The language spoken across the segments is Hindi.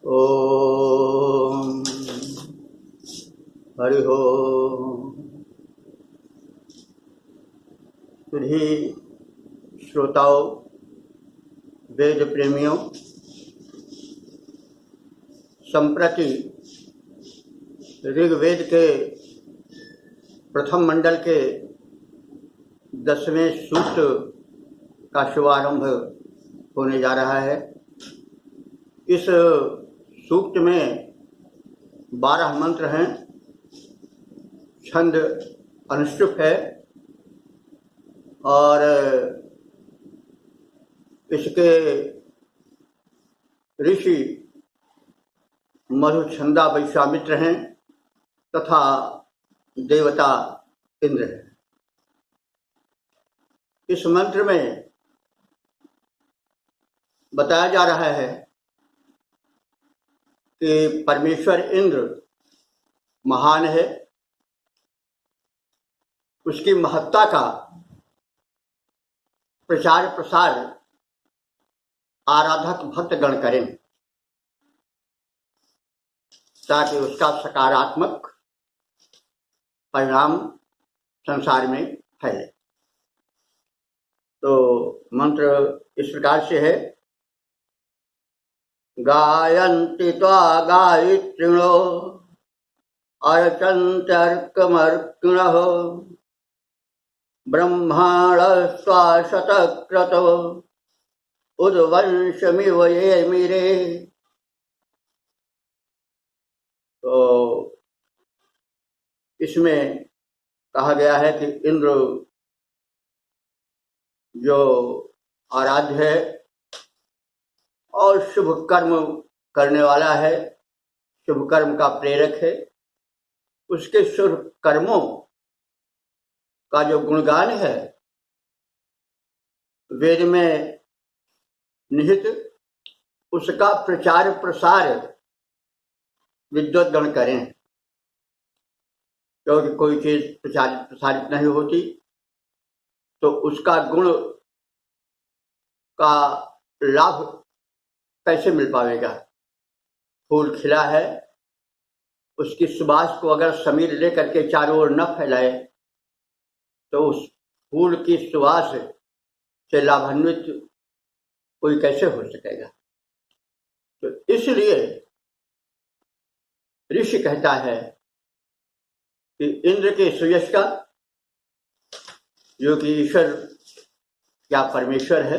ओम हरि ओम। सभी श्रोताओं, वेद प्रेमियों, संप्रति ऋग्वेद के प्रथम मंडल के 10वें सूक्त का शुभारंभ होने जा रहा है। इस सूक्त में 12 मंत्र हैं, छंद अनुष्टुप है और इसके ऋषि मधुछंदा वैश्वामित्र हैं तथा देवता इंद्र है। इस मंत्र में बताया जा रहा है कि परमेश्वर इंद्र महान है, उसकी महत्ता का प्रचार प्रसार आराधक भक्तगण करें ताकि उसका सकारात्मक परिणाम संसार में फैले। तो मंत्र इस प्रकार से है। गायन्ति त्वा गायत्रिणो अर्चन्त्यर्कमर्किणः ब्रह्माणस्त्वा शतक्रतो उद्वंशमिव ये मिरे। तो इसमें कहा गया है कि इंद्र जो आराध्य है और शुभ कर्म करने वाला है, शुभ कर्म का प्रेरक है, उसके शुभ कर्मों का जो गुणगान है वेद में निहित, उसका प्रचार प्रसार विद्वद्गण करें। क्योंकि कोई चीज प्रचारित प्रसारित नहीं होती तो उसका गुण का लाभ कैसे मिल पाएगा। फूल खिला है, उसकी सुबास को अगर समीर लेकर के चारों ओर न फैलाए तो उस फूल की सुबास से लाभान्वित कोई कैसे हो सकेगा। तो इसलिए ऋषि कहता है कि इंद्र के सुयश का, जो कि ईश्वर या परमेश्वर है,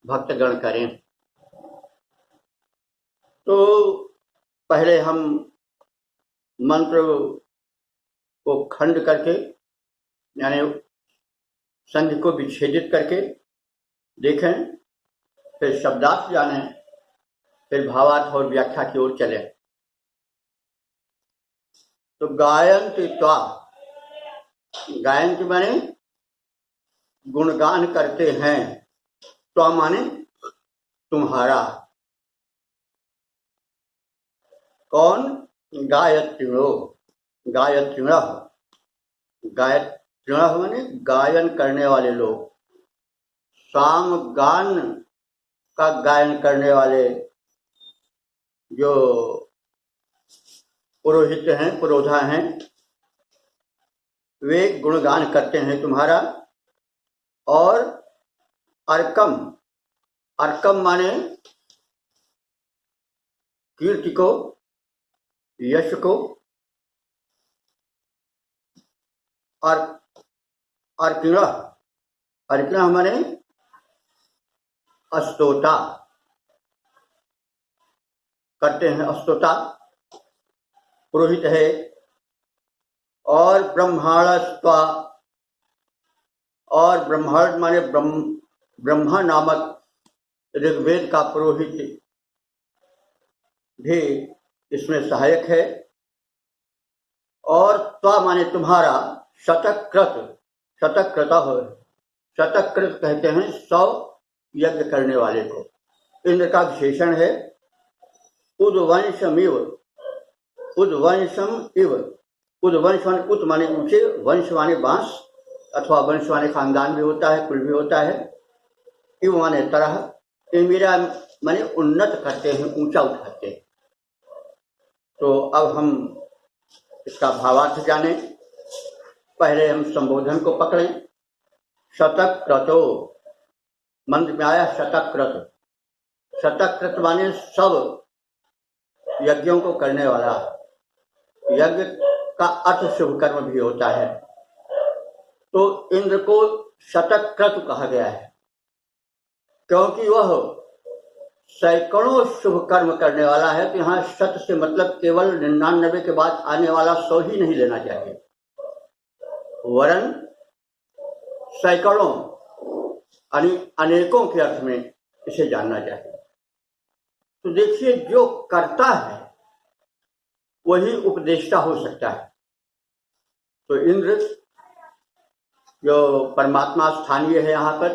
भक्तगण करें। तो पहले हम मंत्र को खंड करके यानी संधि को विच्छेदित करके देखें, फिर शब्दार्थ जाने, फिर भावार्थ और व्याख्या की ओर चले। तो गायन्ति त्वा, गायन्ति माने गुणगान करते हैं, त्वा माने तुम्हारा। कौन? गायत्रिणो, गायत्रिणः, गायत्रिणः माने गायन करने वाले लोग, साम गान का गायन करने वाले जो पुरोहित हैं, पुरोधा हैं, वे गुणगान करते हैं तुम्हारा। और अर्कम, अर्कम माने कीर्ति को, यश को, और अर्किणः, अर्किणः माने स्तोता करते हैं, स्तोता पुरोहित है। और ब्रह्माणस्त्वा, और ब्रह्मांड माने ब्रह्मा नामक ऋग्वेद का पुरोहित भी इसमें सहायक है। और त्वा माने तुम्हारा, शतकृत, शतकृता हो, शतकृत कहते हैं 100 यज्ञ करने वाले को। इंद्र का विशेषण है उद्वंशमिव, उद्वंशम इव, उद्वंश माने उत माने ऊंचे, वंश माने बांस अथवा वंश माने खानदान भी होता है, कुल भी होता है। इव माने तरह, ये मेरा माने उन्नत करते हैं, ऊंचा उठाते हैं। तो अब हम इसका भावार्थ जाने। पहले हम संबोधन को पकड़ें। शतक क्रतो, मंत्र में आया शतक क्रत। शतक क्रत माने सब यज्ञों को करने वाला। यज्ञ का अर्थ शुभ कर्म भी होता है। तो इंद्र को शतक क्रतु कहा गया है क्योंकि वह सैकड़ों शुभ कर्म करने वाला है। तो यहाँ शत से मतलब केवल 99 के बाद आने वाला 100 ही नहीं लेना चाहिए, वरन सैकड़ों अनेकों के अर्थ में इसे जानना चाहिए। तो देखिए, जो करता है वही उपदेष्टा हो सकता है। तो इंद्र जो परमात्मा स्थानीय है यहाँ पर,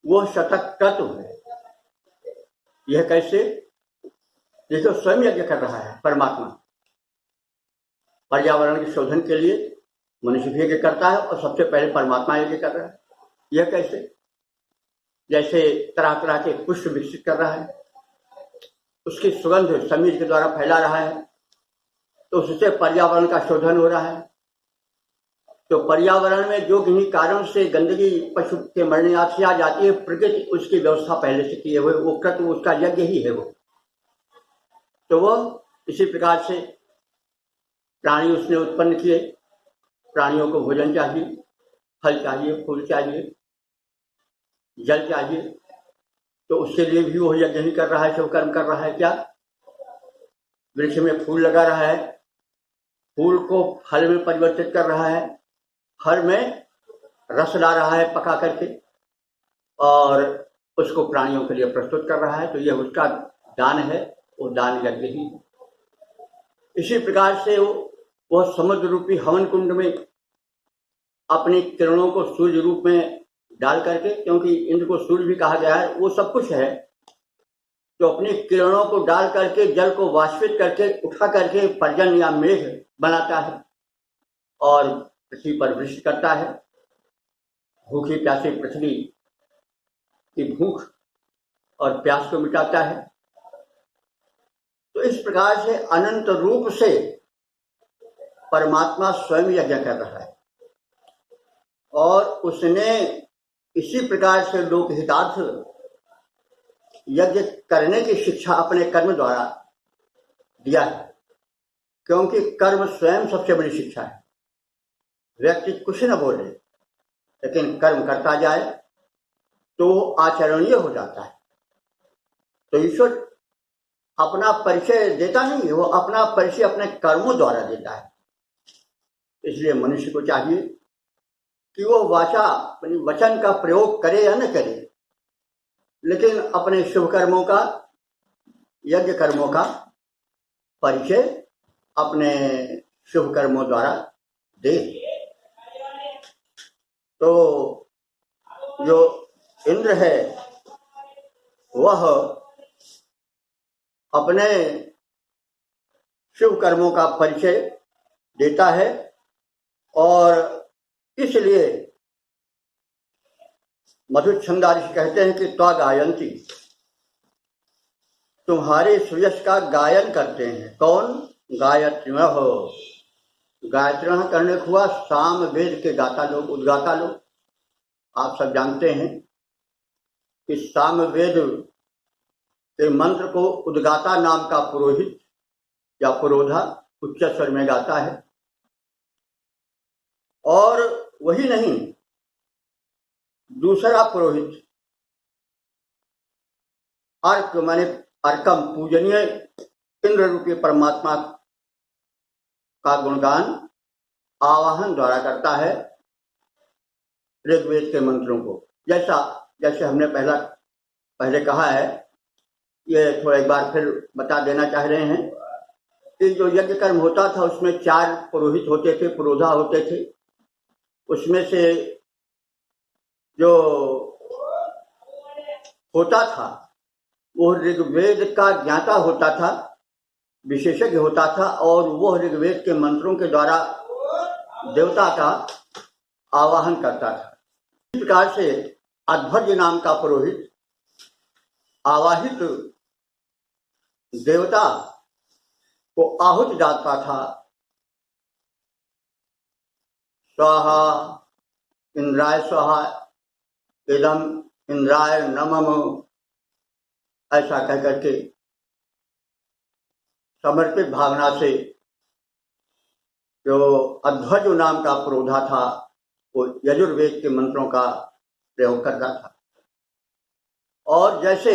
वो शतक क्रतु है। यह कैसे? देखो, स्वयं यज्ञ कर रहा है परमात्मा। पर्यावरण के शोधन के लिए मनुष्य भी यज्ञ करता है और सबसे पहले परमात्मा यज्ञ कर रहा है। यह कैसे? जैसे तरह तरह के पुष्प विकसित कर रहा है, उसकी सुगंध समीर के द्वारा फैला रहा है, तो उससे पर्यावरण का शोधन हो रहा है। तो पर्यावरण में जो किन्हीं कारण से गंदगी पशु के मरने से आ जाती है, प्रकृति उसकी व्यवस्था पहले से किए हुए, वो क्रतु उसका यज्ञ ही है वो। तो वो इसी प्रकार से प्राणी उसने उत्पन्न किए। प्राणियों को भोजन चाहिए, फल चाहिए, फूल चाहिए, जल चाहिए। तो उसके लिए भी वो यज्ञ ही कर रहा है, शुभ कर्म कर रहा है। क्या? वृक्ष में फूल लगा रहा है, फूल को फल में परिवर्तित कर रहा है, फल में रस ला रहा है पका करके, और उसको प्राणियों के लिए प्रस्तुत कर रहा है। तो यह उसका दान है, वो दान यज्ञ ही। इसी प्रकार से वह समुद्र रूपी हवन कुंड में अपनी किरणों को सूर्य रूप में डाल करके, क्योंकि इंद्र को सूर्य भी कहा गया है, वो सब कुछ है, तो अपनी किरणों को डाल करके जल को वाष्पित करके उठा करके पर्जन्य या मेघ बनाता है और पृथ्वी पर वृष्टि करता है। भूखी प्यासी पृथ्वी की भूख और प्यास को मिटाता है। तो इस प्रकार से अनंत रूप से परमात्मा स्वयं यज्ञ कर रहा है, और उसने इसी प्रकार से लोक हितार्थ यज्ञ करने की शिक्षा अपने कर्म द्वारा दिया है। क्योंकि कर्म स्वयं सबसे बड़ी शिक्षा है। व्यक्ति कुछ न बोले लेकिन कर्म करता जाए तो आचरणीय हो जाता है। तो ईश्वर अपना परिचय देता नहीं है, वो अपना परिचय अपने कर्मों द्वारा देता है। इसलिए मनुष्य को चाहिए कि वो वाचा वचन का प्रयोग करे या न करे, लेकिन अपने शुभ कर्मों का, यज्ञ कर्मों का परिचय अपने शुभ कर्मों द्वारा दे। तो जो इंद्र है वह अपने शुभ कर्मों का परिचय देता है, और इसलिए मधु छंदा ऋषि कहते हैं कि त्वा गायंती, तुम्हारे सुयश का गायन करते हैं। कौन? गायत्रिण हो। गायत्रिण करने को हुआ साम वेद के गाता लोग, उद्गाता लोग। आप सब जानते हैं कि साम वेद के मंत्र को उद्गाता नाम का पुरोहित या पुरोधा उच्च स्वर में गाता है। और वही नहीं, दूसरा पुरोहित अर्क माने अर्कम, पूजनीय इंद्र रूपी परमात्मा का गुणगान आवाहन द्वारा करता है ऋग्वेद के मंत्रों को। जैसे हमने पहले कहा है, ये थोड़ा एक बार फिर बता देना चाह रहे हैं कि जो यज्ञ कर्म होता था उसमें 4 पुरोहित होते थे, पुरोधा होते थे। उसमें से जो होता था वो ऋग्वेद का ज्ञाता होता था, विशेषज्ञ होता था, और वह ऋग्वेद के मंत्रों के द्वारा देवता का आवाहन करता था। इस प्रकार से अध्वर्य नाम का पुरोहित आवाहित देवता को आहुति डालता था। स्वाहा इंद्राय स्वाहा इदम इंद्राय नमः ऐसा कह करके समर्पित भावना से जो अध्वर्य नाम का पुरोधा था वो यजुर्वेद के मंत्रों का प्रयोग करता था। और जैसे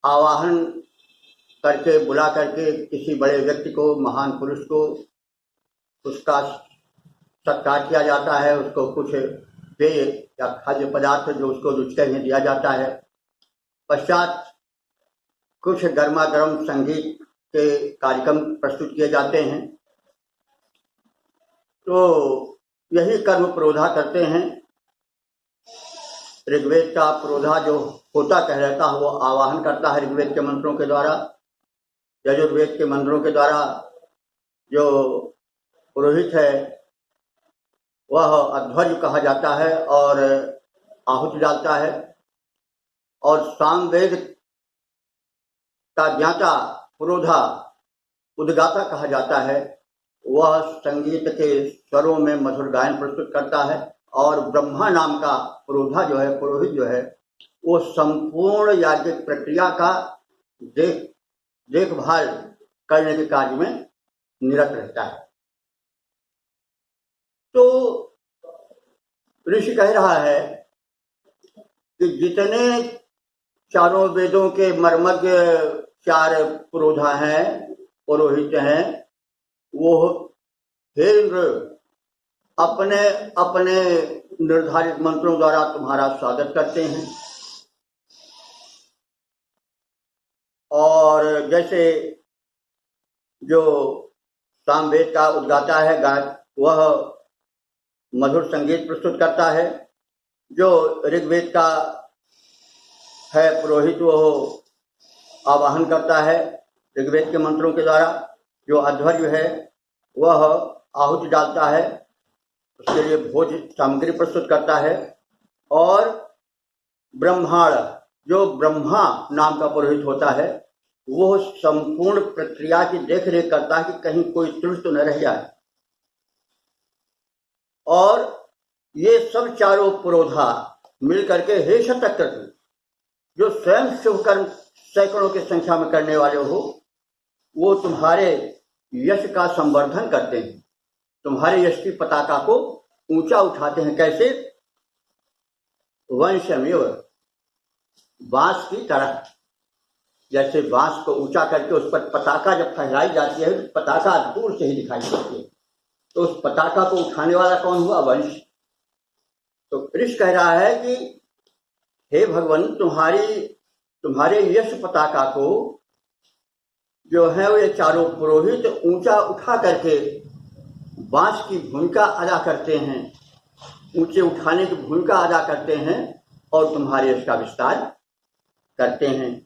आवाहन करके बुला करके किसी बड़े व्यक्ति को, महान पुरुष को, उसका सत्कार किया जाता है, उसको कुछ पेय या खाद्य पदार्थ जो उसको रुचिकर में दिया जाता है, पश्चात कुछ गर्मा गर्म संगीत के कार्यक्रम प्रस्तुत किए जाते हैं, तो यही कर्म पुरोधा करते हैं। ऋग्वेद का पुरोधा जो होता कह रहता है वो आवाहन करता है ऋग्वेद के मंत्रों के द्वारा। यजुर्वेद के मंत्रों के द्वारा जो पुरोहित है वह अध्वर्य कहा जाता है और आहुति डालता है। और सामवेद का ज्ञाता पुरोधा उद्गाता कहा जाता है, वह संगीत के स्वरों में मधुर गायन प्रस्तुत करता है। और ब्रह्मा नाम का पुरोधा जो है, पुरोहित जो है, वो संपूर्ण याज्ञिक प्रक्रिया का देखभाल करने के कार्य में निरत रहता है। तो ऋषि कह रहा है कि जितने चारों वेदों के मर्मज्ञ 4 पुरोधा हैं, पुरोहित हैं, वो हे इंद्र अपने अपने निर्धारित मंत्रों द्वारा तुम्हारा स्वागत करते हैं। और जैसे जो सामवेद का उद्गाता है वह मधुर संगीत प्रस्तुत करता है, जो ऋग्वेद का है पुरोहित वह आवाहन करता है ऋग्वेद के मंत्रों के द्वारा। जो अध्वर्य है वह आहुति डालता है, उसके लिए भोज सामग्री प्रस्तुत करता है। और ब्रह्माण जो ब्रह्मा नाम का पुरोहित होता है वो संपूर्ण प्रक्रिया की देखरेख करता है कि कहीं कोई त्रुटि तो न रह जाए। और ये सब चारों पुरोधा मिलकर के हे शतक्रतु, जो स्वयं शुभ कर्म सैकड़ों की संख्या में करने वाले हो, वो तुम्हारे यश का संवर्धन करते हैं, तुम्हारे यश की पताका को ऊंचा उठाते हैं। कैसे? वंशमेव, बांस की तरह। जैसे बांस को ऊंचा करके उस पर पताका जब फहराई जाती है, पताका दूर से ही दिखाई देती है, तो उस पताका को उठाने वाला कौन हुआ? वंश। तो ऋषि कह रहा है कि हे भगवान, तुम्हारे यश पताका को जो है वो ये चारों पुरोहित ऊंचा उठा करके बांस की भूमिका अदा करते हैं, ऊंचे उठाने की भूमिका अदा करते हैं और तुम्हारे यश का विस्तार करते हैं।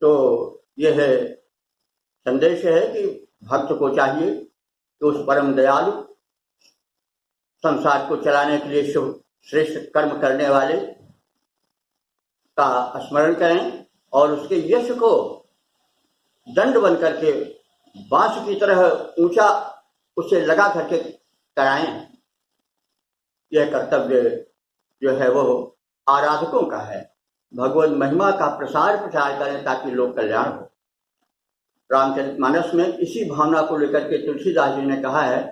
तो यह संदेश है कि भक्त को चाहिए कि उस परम दयालु, संसार को चलाने के लिए शुभ श्रेष्ठ कर्म करने वाले का स्मरण करें और उसके यश को दंड बन करके बांस की तरह ऊंचा उसे लगा करके कराएं। यह कर्तव्य जो है वो आराधकों का है। भगवत महिमा का प्रसार प्रचार करें ताकि लोक कल्याण हो। रामचरितमानस में इसी भावना को लेकर के तुलसीदास जी ने कहा है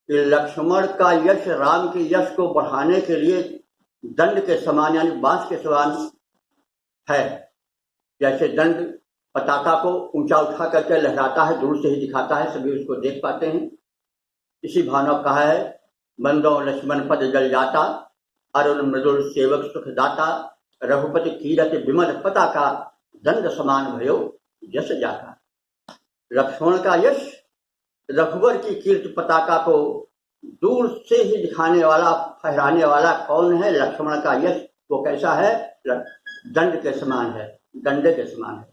कि लक्ष्मण का यश राम के यश को बढ़ाने के लिए दंड के समान यानी बांस के समान है। जैसे दंड पताका को ऊंचा उठा करके लहराता है, दूर से ही दिखाता है, सभी उसको देख पाते हैं। इसी भावना को कहा है बंदो लक्ष्मण पद जल जाता, अरुण मृदुल सेवक सुखदाता, रघुपति कीरत विमल पताका, दंड समान भयो यश जाता। लक्ष्मण का यश, रघुवर की कीर्ति पताका को दूर से ही दिखाने वाला, फहराने वाला कौन है? लक्ष्मण का यश। वो कैसा है? दंड के समान है, डंडे के समान है,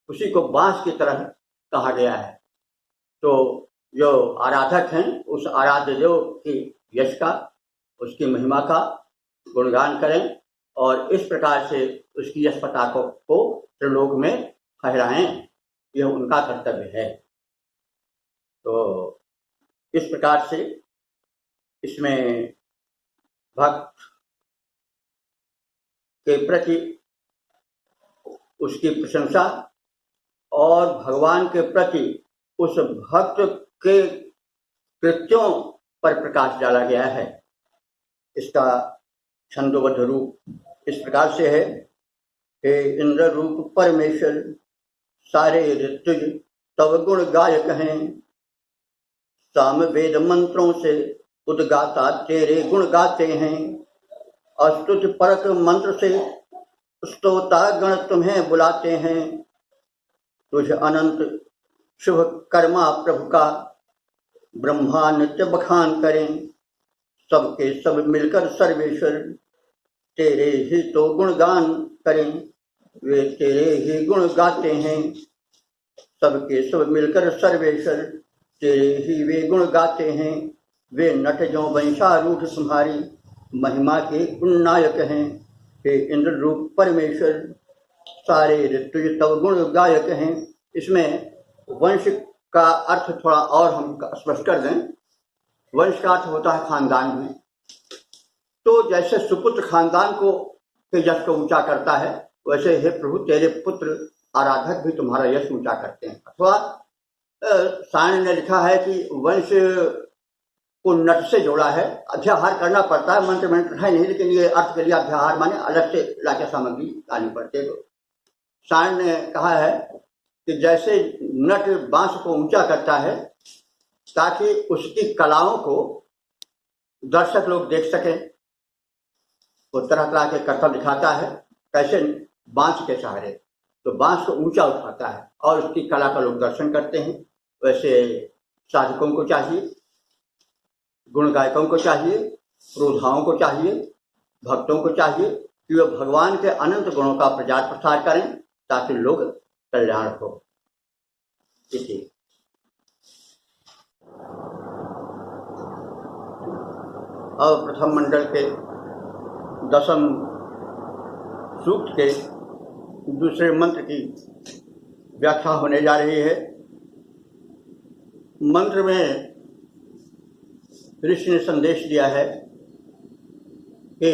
उसी को बांस की तरह कहा गया है। तो जो आराधक हैं उस आराध्य देव की यश का, उसकी महिमा का गुणगान करें और इस प्रकार से उसकी यश पताका को त्रिलोक में फहराएं। यह उनका कर्तव्य है। तो इस प्रकार से इसमें भक्त के प्रति उसकी प्रशंसा और भगवान के प्रति उस भक्त के कृत्यों पर प्रकाश डाला गया है। इसका छंदोबद्ध रूप इस प्रकार से है, हे इंद्र रूप परमेश्वर सारे ऋतुज तव गुण गायक हैं, साम वेद मंत्रों से उद्गाता तेरे गुण गाते हैं, अस्तुति परक मंत्र से स्तोता गण तुम्हें बुलाते हैं, तुझ अनंत शुभ कर्मा प्रभु का ब्रह्मा नित्य बखान करें, सबके सब मिलकर सर्वेश्वर तेरे ही तो गुणगान करें, वे तेरे ही गुण गाते हैं, सबके सब मिलकर सर्वेश्वर तेरे ही वे गुण गाते हैं, वे नट जो वंशारूढ़ तुम्हारी महिमा के उन्नायक हैं, हे इंद्र रूप परमेश्वर सारे ऋतुज तव गुण गायक हैं। इसमें वंश का अर्थ थोड़ा और हम स्पष्ट कर दें। वंश का अर्थ होता है खानदान में। तो जैसे सुपुत्र खानदान को के यश को ऊंचा करता है, वैसे हे प्रभु तेरे पुत्र आराधक भी तुम्हारा यश ऊंचा करते हैं। अथवा सायण ने लिखा है कि वंश को नट से जोड़ा है, अध्याहार करना पड़ता है, मंत्र में है नहीं, लेकिन ये अर्थ के लिए अध्याहार माने अलग से लाके सामग्री लानी पड़ती है। तो सायण ने कहा है कि जैसे नट बांस को ऊंचा करता है ताकि उसकी कलाओं को दर्शक लोग देख सकें, वो तरह तरह के कर्तव्य दिखाता है कैसे बांस के सहारे, तो बांस को ऊंचा उठाता है और उसकी कला का लोग दर्शन करते हैं। वैसे साधकों को चाहिए, गुण गायकों को चाहिए, क्रोधाओं को चाहिए, भक्तों को चाहिए कि वे भगवान के अनंत गुणों का प्रचार प्रसार करें ताकि लोग कल्याण हो। इसी और प्रथम मंडल के 10वें सूक्त के दूसरे मंत्र की व्याख्या होने जा रही है। मंत्र में ऋषि ने संदेश दिया है कि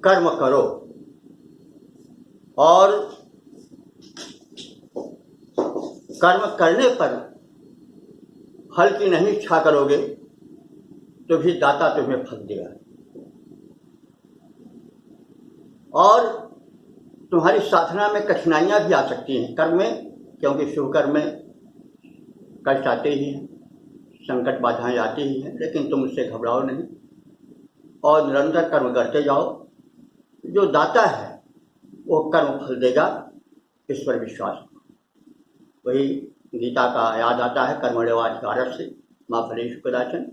कर्म करो और कर्म करने पर फल की नहीं इच्छा करोगे तो भी दाता तुम्हें फल देगा, और तुम्हारी साधना में कठिनाइयां भी आ सकती हैं कर्म में, क्योंकि शुभ कर्म में कष्ट आते ही हैं, संकट बाधाएं आती ही हैं, लेकिन तुम उससे घबराओ नहीं और निरंतर कर्म करते जाओ। जो दाता है वो कर्म फल देगा, इस पर विश्वास। वही गीता का याद आता है, कर्मण्येवाधिकारस्ते मा फलेषु कदाचन।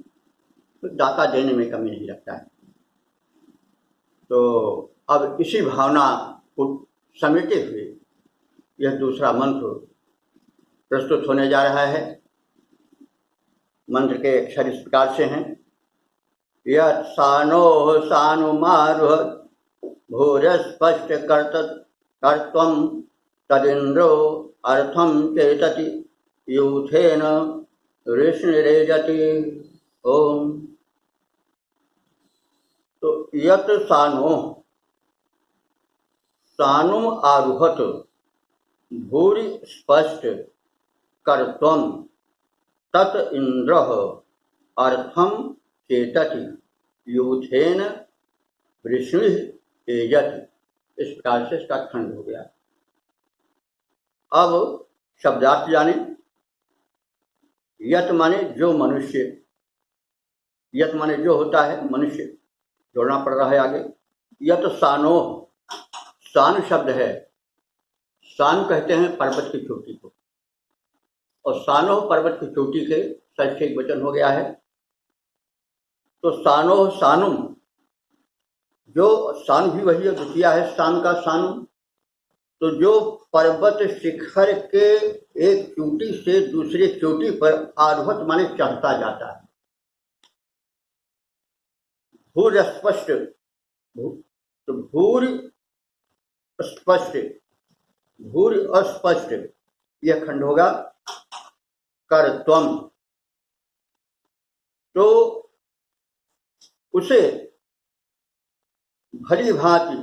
तो दाता देने में कमी नहीं रखता है। तो अब इसी भावना को समेटे हुए यह दूसरा मंत्र प्रस्तुत होने जा रहा है। मंत्र के अक्षर इस प्रकार से हैं, यत् सानोः सानुमारुह भूरस्पष्ट कर्त्वं तदिन्द्रो अर्थं चेतति यूथेन ऋष्णिरेजति। ओम। तो यत् सानु आरुहत भूरि स्पष्ट कर्त्वं तत् इंद्रः अर्थम चेतति यूथेन वृष्णिः एजति। इस प्रकार से इसका खंड हो गया। अब शब्दार्थ जाने। यत माने जो मनुष्य, यत माने जो होता है मनुष्य, जोड़ना पड़ रहा है आगे। यत सानो, सान शब्द है, सान कहते हैं पर्वत की चोटी को, और सानो पर्वत की चोटी के षष्ठी वचन हो गया है। तो सानो सानुम, जो सान भी वही है, द्वितीय है सान का सानुम। तो जो पर्वत शिखर के एक चोटी से दूसरी चोटी पर आरोहत माने चढ़ता जाता है। भूर स्पष्ट, तो भूर स्पष्ट, भूर अस्पष्ट यह खंड होगा कर्त्वम। तो उसे भली भांति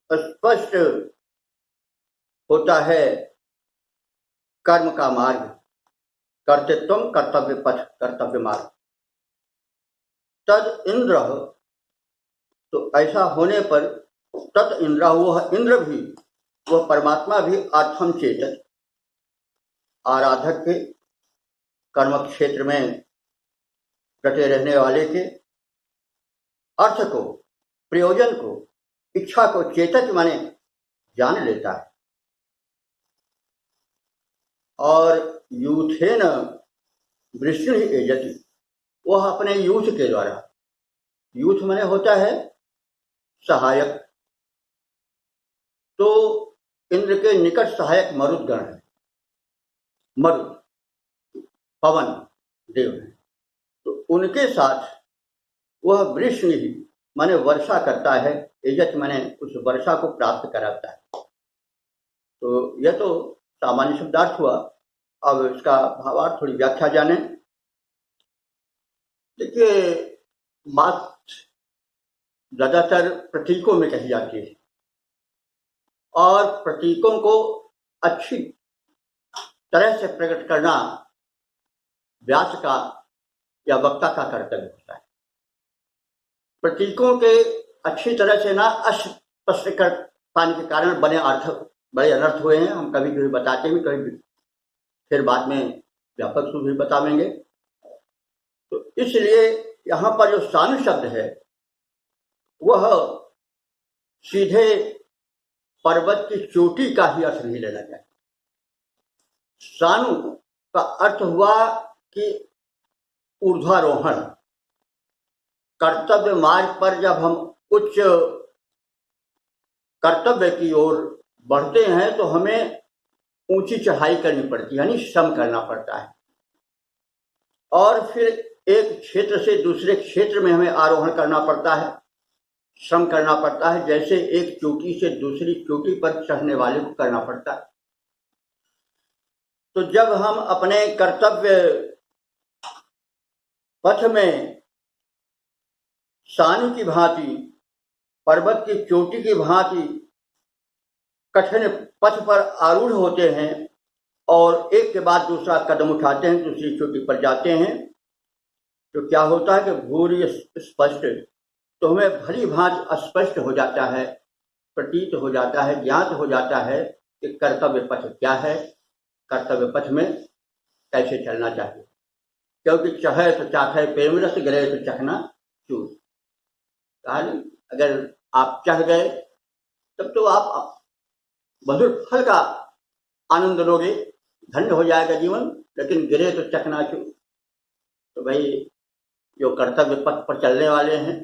स्पष्ट होता है कर्म का मार्ग, कर्तृत्व, कर्तव्य पथ, कर्तव्य मार्ग। तद इंद्र, तो ऐसा होने पर तद इंद्र, वह इंद्र भी, वह परमात्मा भी अर्थम चेतन, आराधक के, कर्म क्षेत्र में डटे रहने वाले के अर्थ को, प्रयोजन को, इच्छा को चेतन माने जान लेता है। और यूथेन वृष्णि एजति, वह अपने यूथ के द्वारा, यूथ माने होता है सहायक, तो इंद्र के निकट सहायक मरुदगण है, मरुद पवन देव है, तो उनके साथ वह वृष्णि ही माने वर्षा करता है, एजत माने उस वर्षा को प्राप्त कराता है। तो यह तो सामान्य शब्दार्थ हुआ। अब इसका भावार्थ, थोड़ी व्याख्या जाने। देखिए, बात ज्यादातर प्रतीकों में कही जाती है और प्रतीकों को अच्छी तरह से प्रकट करना व्यास का या वक्ता का कर्तव्य होता है। प्रतीकों के अच्छी तरह से ना स्पष्ट कर पाने के कारण बने अर्थ, बड़े अनर्थ हुए हैं। हम कभी कभी बताते हैं, कभी फिर बाद में व्यापक रूप भी बतावेंगे। तो इसलिए यहाँ पर जो सानु शब्द है वह सीधे पर्वत की चोटी का ही अर्थ नहीं लेना चाहिए। सानु का अर्थ हुआ कि ऊर्ध्वारोहण, कर्तव्य मार्ग पर जब हम उच्च कर्तव्य की ओर बढ़ते हैं तो हमें ऊंची चढ़ाई करनी पड़ती है, यानी श्रम करना पड़ता है। और फिर एक क्षेत्र से दूसरे क्षेत्र में हमें आरोहण करना पड़ता है, श्रम करना पड़ता है, जैसे एक चोटी से दूसरी चोटी पर चढ़ने वाले को करना पड़ता है। तो जब हम अपने कर्तव्य पथ में सानु की भांति, पर्वत की चोटी की भांति कठिन पथ पर आरूढ़ होते हैं और एक के बाद दूसरा कदम उठाते हैं, दूसरी चोटी पर जाते हैं, तो क्या होता है कि भूरि स्पष्ट, तो हमें भली भांति स्पष्ट हो जाता है, प्रतीत हो जाता है, ज्ञात हो जाता है कि कर्तव्य पथ क्या है, कर्तव्य पथ में कैसे चलना चाहिए। क्योंकि चहे तो चाखे प्रेम रस, गिरे तो चखना चूर। अगर आप चढ़ गए तब तो आप मधुर फल का आनंद लोगे, धन्य हो जाएगा जीवन, लेकिन गिरे तो चकनाचूर। तो भाई जो कर्तव्य पथ पर चलने वाले हैं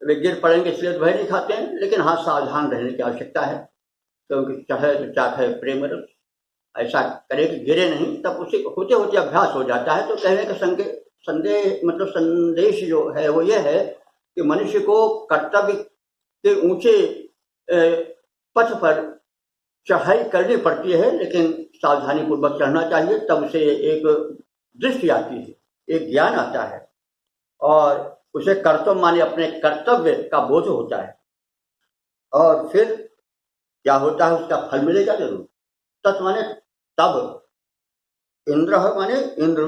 वे गिर पड़ेंगे इसलिए तो भय नहीं खाते हैं, लेकिन हाँ सावधान रहने की आवश्यकता है। क्योंकि चाहे तो चाहे प्रेम रस, ऐसा करे कि गिरे नहीं, तब उसे होते होते अभ्यास हो जाता है। तो कहने का संदेह मतलब संदेश जो है वो ये है कि मनुष्य को कर्तव्य के ऊंचे पथ पर चढ़ाई करनी पड़ती है, लेकिन सावधानी पूर्वक चढ़ना चाहिए। तब उसे एक दृष्टि आती है, एक ज्ञान आता है और उसे कर्तव्य माने अपने कर्तव्य का बोध होता है। और फिर क्या होता है, उसका फल मिलेगा जरूर। तत् माने तब, इंद्र माने इंद्र,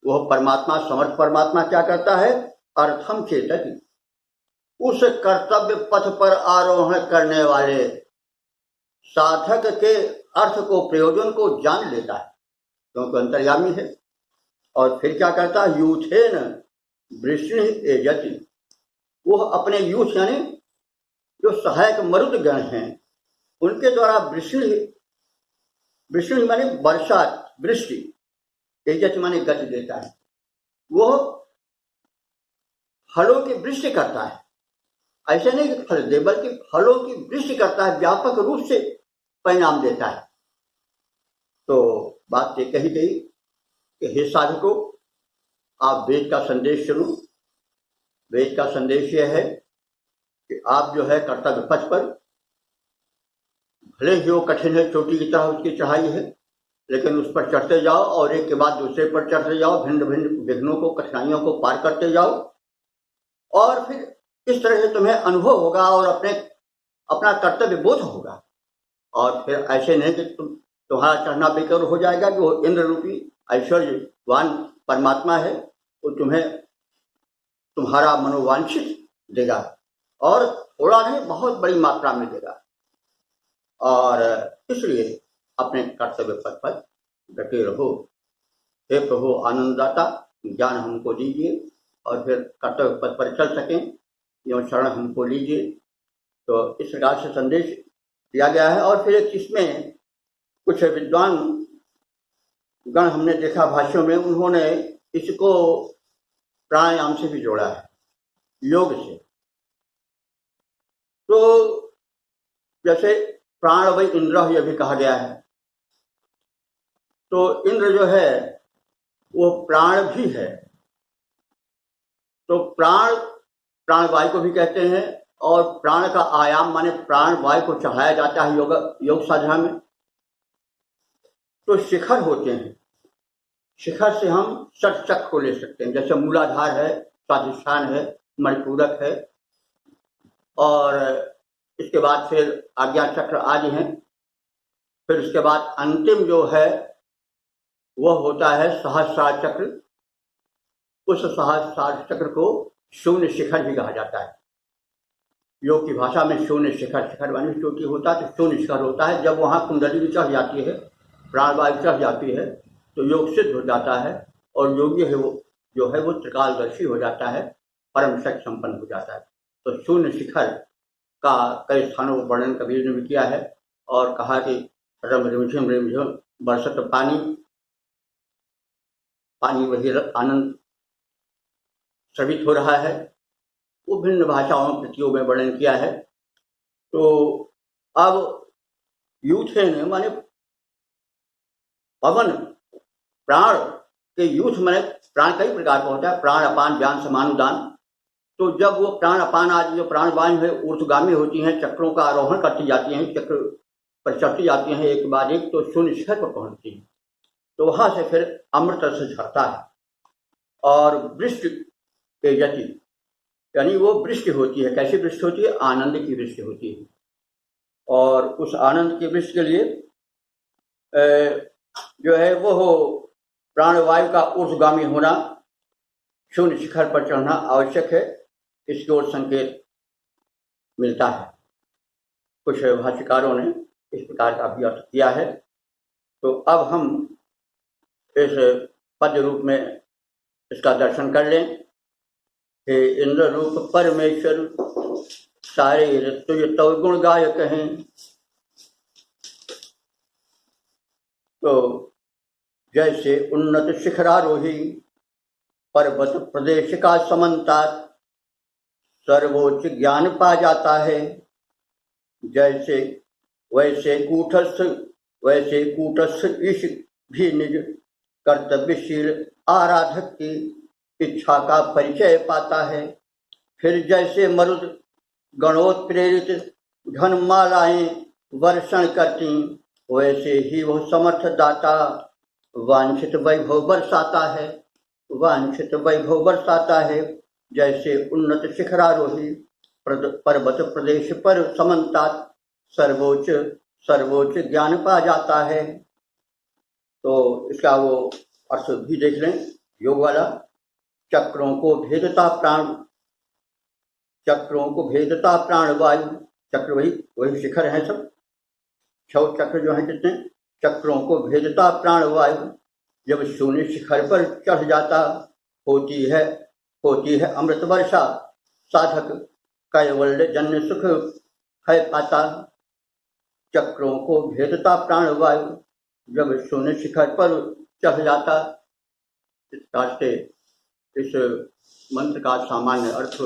वह परमात्मा, समर्थ परमात्मा क्या करता है, अर्थम चेतति, उस कर्तव्य पथ पर आरोहण करने वाले साधक के अर्थ को, प्रयोजन को जान लेता है, क्योंकि अंतर्यामी है। और फिर क्या करता है, यूथेन वृष्णि एजति, वह अपने यूथ यानी जो सहायक मरुद गण हैं उनके द्वारा वृष्णि माने वर्षा, वृष्टि, एजति माने गति देता है। वह फलों की वृष्टि करता है, ऐसे नहीं कि फल दे, बल्कि फलों की वृष्टि करता है, व्यापक रूप से परिणाम देता है। तो बात ये कही गई कि हे साधकों, आप वेद का संदेश सुनो। वेद का संदेश यह है कि आप जो है कर्तव्य पथ पर भले ही वो कठिन है, चोटी की तरह उसकी चढ़ाई है, लेकिन उस पर चढ़ते जाओ और एक के बाद दूसरे पर चढ़ते जाओ, भिन्न भिन्न विघ्नों को, कठिनाइयों को पार करते जाओ, और फिर इस तरह से तुम्हें अनुभव होगा और अपना कर्तव्य बोध होगा। और फिर ऐसे नहीं कि तुम्हारा चढ़ना बेकार हो जाएगा, कि वो इंद्र रूपी ऐश्वर्यवान परमात्मा है, वो तुम्हें तुम्हारा मनोवांछित देगा, और थोड़ा नहीं बहुत बड़ी मात्रा में देगा। और इसलिए अपने कर्तव्य पथ पर डटे रहो। हे प्रभु आनंददाता, ज्ञान हमको दीजिए और फिर कर्तव्य पथ पर चल सकें, यो शरण हमको लीजिए। तो इस प्रकार से संदेश दिया गया है। और फिर इसमें कुछ विद्वान गण हमने देखा भाष्यों में, उन्होंने इसको प्राणायाम से भी जोड़ा है, योग से। तो जैसे प्राण वै इंद्र, यह भी कहा गया है, तो इंद्र जो है वो प्राण भी है। तो प्राणवायु को भी कहते हैं, और प्राण का आयाम माने प्राण वायु को चढ़ाया जाता है योग साधना में। तो शिखर होते हैं, शिखर से हम षट चक्र को ले सकते हैं, जैसे मूलाधार है, स्वाधिष्ठान है, मणिपूरक है, और इसके बाद फिर आज्ञा चक्र आदि हैं। फिर उसके बाद अंतिम जो है वह होता है सहस्रार चक्र। उस सहस्रार चक्र को शून्य शिखर भी कहा जाता है। योग की भाषा में शून्य शिखर, शिखर माने चोटी होता है, तो शून्य शिखर होता है। जब वहाँ कुंडली भी चढ़ जाती है, प्राणवायु चढ़ जाती है, तो योग सिद्ध हो जाता है, और योगी है वो जो है वो त्रिकालदर्शी हो जाता है, परम शक्ति संपन्न हो जाता है। तो शून्य शिखर का कई स्थानों पर वर्णन कबीर ने भी किया है, और कहा कि रिमझिम रिमझिम बरसत पानी वही आनंद श्रवित हो रहा है। वो भिन्न भाषाओं कृतियों में वर्णन किया है। तो अब यूथेन माने पवन, प्राण के यूथ माने प्राण कई प्रकार का होता है, प्राण अपान व्यान समानुदान। तो जब वो प्राण अपान आदि जो प्राणवायु है ऊर्ध्वगामी होती हैं, चक्रों का आरोहण करती जाती हैं, चक्र पर चढ़ती जाती हैं एक के बाद एक, तो शून्य शिखर पर पहुंचती हैं। तो वहां से फिर अमृत से झरता है, और वृष्टि के गति, यानी वो वृष्टि होती है। कैसी वृष्टि होती है? आनंद की वृष्टि होती है। और उस आनंद की वृष्टि के लिए जो है वो प्राणवायु का ऊर्ध्वगामी होना, शून्य शिखर पर चढ़ना आवश्यक है। इसकी ओर संकेत मिलता है। कुछ भाष्यकारों ने इस प्रकार का भी अर्थ किया है। तो अब हम इस पद्य रूप में इसका दर्शन कर लें। हे इंद्र रूप परमेश्वर, सारे ऋतु तो गुण गायक हैं। तो जैसे उन्नत शिखरारोही, पर्वत प्रदेश का समन्ता सर्वोच्च ज्ञान पा जाता है। जैसे वैसे कूटस्थ ईश भी निज कर्तव्यशील आराधक की इच्छा का परिचय पाता है। फिर जैसे मरुद गणोत्प्रेरित घन मालाएं वर्षण करती, वैसे ही वह समर्थ दाता वांछित वैभव बरसाता है। जैसे उन्नत शिखरारोही पर्वत प्रदेश पर समन्ता सर्वोच्च ज्ञान पा जाता है। तो इसका वो अर्थ भी देख लें, योग वाला। चक्रों को भेदता प्राणवायु, चक्र वही शिखर है सब, 6 चक्र जो है कितने, चक्रों को भेदता प्राणवायु जब शून्य शिखर पर चढ़ जाता, होती है अमृत वर्षा, साधक कैवल्य जन्य सुख है पाता। चक्रों को भेदता प्राणवायु जब शून्य शिखर पर चढ़ जाता। इस प्रकार से इस मंत्र का सामान्य अर्थ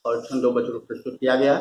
और छंदोबद्ध रूप प्रस्तुत किया गया।